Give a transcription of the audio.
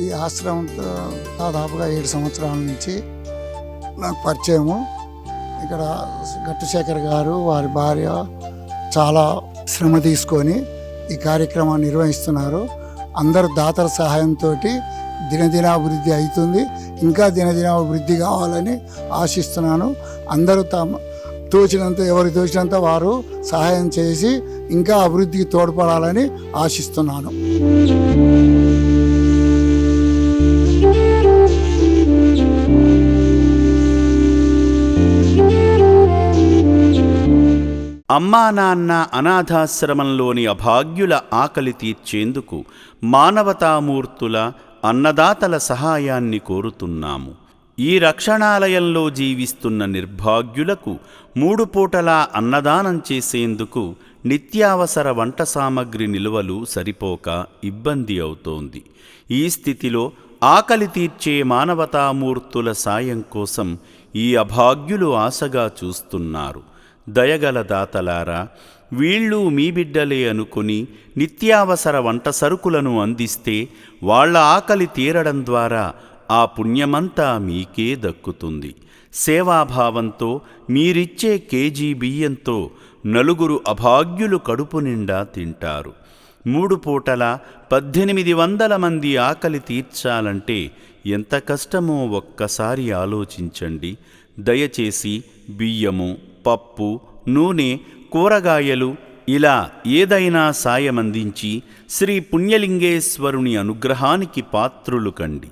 ఈ ఆశ్రమంతో దాదాపుగా 7 సంవత్సరాల నుంచి నాకు పరిచయము. ఇక్కడ గట్టుశేఖర్ గారు వారి భార్య చాలా శ్రమ తీసుకొని ఈ కార్యక్రమాన్ని నిర్వహిస్తున్నారు. అందరు దాతల సహాయంతో దినదినాభివృద్ధి అవుతుంది. ఇంకా దినదినాభివృద్ధి కావాలని ఆశిస్తున్నాను. అందరూ ఎవరికి తోచినంత వారు సహాయం చేసి ఇంకా అభివృద్ధికి తోడ్పడాలని ఆశిస్తున్నాను. అమ్మా నాన్న అనాథాశ్రమంలోని అభాగ్యుల ఆకలి తీర్చేందుకు మానవతామూర్తుల అన్నదాతల సహాయాన్ని కోరుతున్నాము. ఈ రక్షణాలయంలో జీవిస్తున్న నిర్భాగ్యులకు 3 పూటలా అన్నదానం చేసేందుకు నిత్యావసర వంట సామగ్రి నిల్వలు సరిపోక ఇబ్బంది అవుతోంది. ఈ స్థితిలో ఆకలి తీర్చే మానవతామూర్తుల సాయం కోసం ఈ అభాగ్యులు ఆశగా చూస్తున్నారు. దయగల దాతలారా, వీళ్ళు మీ బిడ్డలే అనుకుని నిత్యావసర వంట సరుకులను అందిస్తే వాళ్ల ఆకలి తీరడం ద్వారా ఆ పుణ్యమంతా మీకే దక్కుతుంది. సేవాభావంతో మీరిచ్చే కేజీ బియ్యంతో 4 అభాగ్యులు కడుపు నిండా తింటారు. 3 పూటల 1800 మంది ఆకలి తీర్చాలంటే ఎంత కష్టమో ఒక్కసారి ఆలోచించండి. దయచేసి బియ్యము, పప్పు, నూనె, కూరగాయలు ఇలా ఏదైనా సాయమందించి శ్రీ పుణ్యలింగేశ్వరుని అనుగ్రహానికి పాత్రులు కండి.